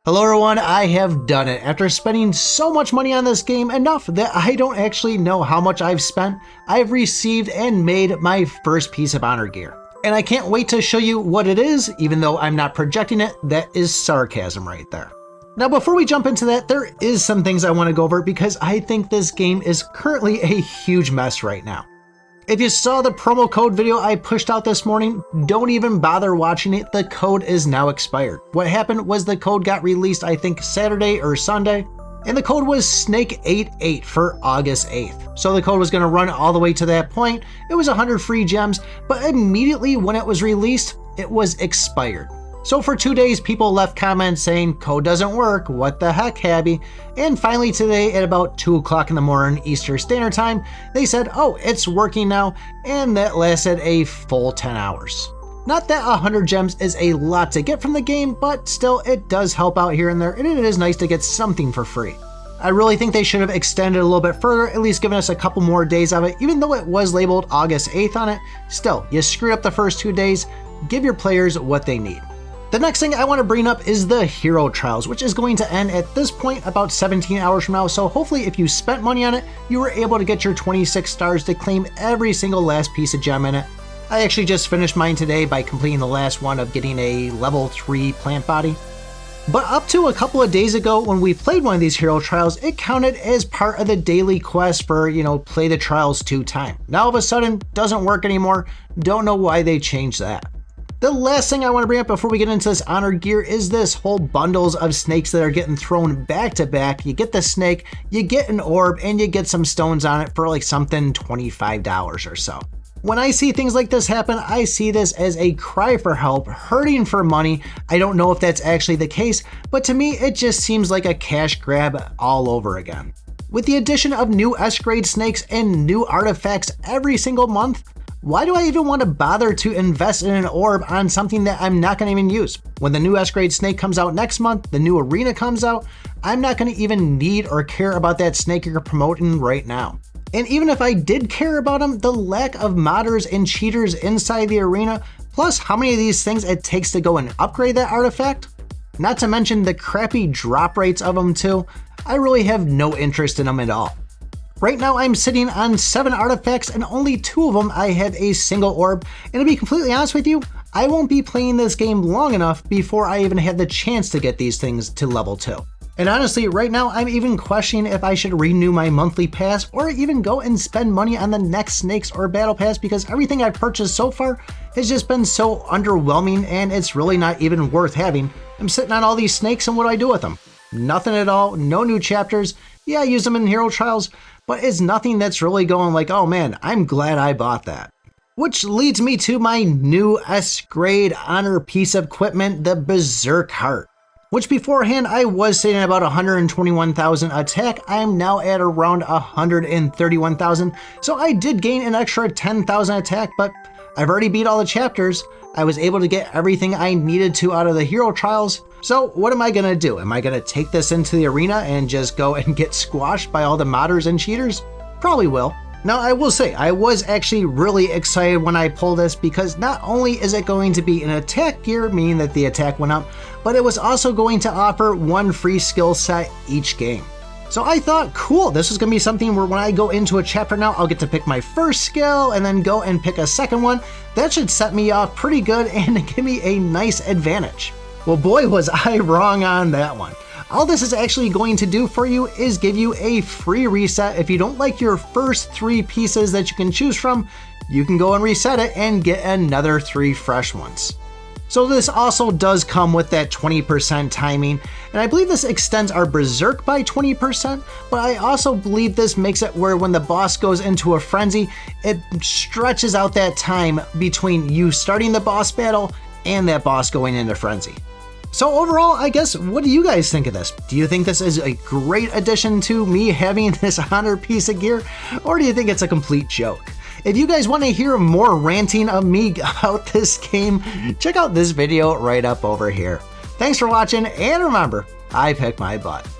Hello everyone, I have done it. After spending so much money on this game, enough that I don't actually know how much I've spent, I've received and made my first piece of honor gear. And I can't wait to show you what it is, even though I'm not projecting it. That is sarcasm right there. Now before we jump into that, there is some things I want to go over because I think this game is currently a huge mess right now. If you saw the promo code video I pushed out this morning, don't even bother watching it. The code is now expired. What happened was the code got released, I think Saturday or Sunday, and the code was Snake88 for August 8th. So the code was going to run all the way to that point. It was 100 free gems, but immediately when it was released, it was expired. So for 2 days, people left comments saying, code doesn't work, what the heck, Habby? And finally today at about 2 o'clock in the morning Eastern Standard Time, they said, oh, it's working now, and that lasted a full 10 hours. Not that 100 gems is a lot to get from the game, but still it does help out here and there, and it is nice to get something for free. I really think they should have extended a little bit further, at least given us a couple more days of it, even though it was labeled August 8th on it. Still, you screwed up the first 2 days, give your players what they need. The next thing I want to bring up is the Hero Trials, which is going to end at this point about 17 hours from now, so hopefully if you spent money on it, you were able to get your 26 stars to claim every single last piece of gem in it. I actually just finished mine today by completing the last one of getting a level 3 plant body. But up to a couple of days ago when we played one of these Hero Trials, it counted as part of the daily quest for, play the trials 2 times. Now all of a sudden, doesn't work anymore. Don't know why they changed that. The last thing I want to bring up before we get into this honor gear is this whole bundles of snakes that are getting thrown back to back. You get the snake, you get an orb, and you get some stones on it for like something $25 or so. When I see things like this happen, I see this as a cry for help, hurting for money. I don't know if that's actually the case, but to me, it just seems like a cash grab all over again. With the addition of new S-grade snakes and new artifacts every single month, why do I even want to bother to invest in an orb on something that I'm not going to even use? When the new S-grade snake comes out next month, the new arena comes out, I'm not going to even need or care about that snake you're promoting right now. And even if I did care about them, the lack of modders and cheaters inside the arena, plus how many of these things it takes to go and upgrade that artifact, not to mention the crappy drop rates of them too, I really have no interest in them at all. Right now I'm sitting on 7 artifacts and only 2 of them I have a single orb, and to be completely honest with you, I won't be playing this game long enough before I even have the chance to get these things to level 2. And honestly, right now I'm even questioning if I should renew my monthly pass or even go and spend money on the next snakes or battle pass, because everything I've purchased so far has just been so underwhelming and it's really not even worth having. I'm sitting on all these snakes and what do I do with them? Nothing at all, no new chapters. Yeah, I use them in Hero Trials, but it's nothing that's really going like, oh man, I'm glad I bought that. Which leads me to my new S-grade honor piece of equipment, the Berserk Heart. Which beforehand I was sitting at about 121,000 attack, I am now at around 131,000, so I did gain an extra 10,000 attack, but I've already beat all the chapters. I was able to get everything I needed to out of the Hero Trials, so what am I gonna do? Am I gonna take this into the arena and just go and get squashed by all the modders and cheaters? Probably will. Now I will say, I was actually really excited when I pulled this because not only is it going to be an attack gear, meaning that the attack went up, but it was also going to offer 1 free skill set each game. So I thought, cool, this is gonna be something where when I go into a chapter now, I'll get to pick my first skill and then go and pick a second one. That should set me off pretty good and give me a nice advantage. Well, boy, was I wrong on that one. All this is actually going to do for you is give you a free reset. If you don't like your first 3 pieces that you can choose from, you can go and reset it and get another 3 fresh ones. So this also does come with that 20% timing, and I believe this extends our Berserk by 20%, but I also believe this makes it where when the boss goes into a frenzy, it stretches out that time between you starting the boss battle and that boss going into frenzy. So overall, I guess, what do you guys think of this? Do you think this is a great addition to me having this honor piece of gear, or do you think it's a complete joke? If you guys want to hear more ranting of me about this game, check out this video right up over here. Thanks for watching, and remember, I pick my butt.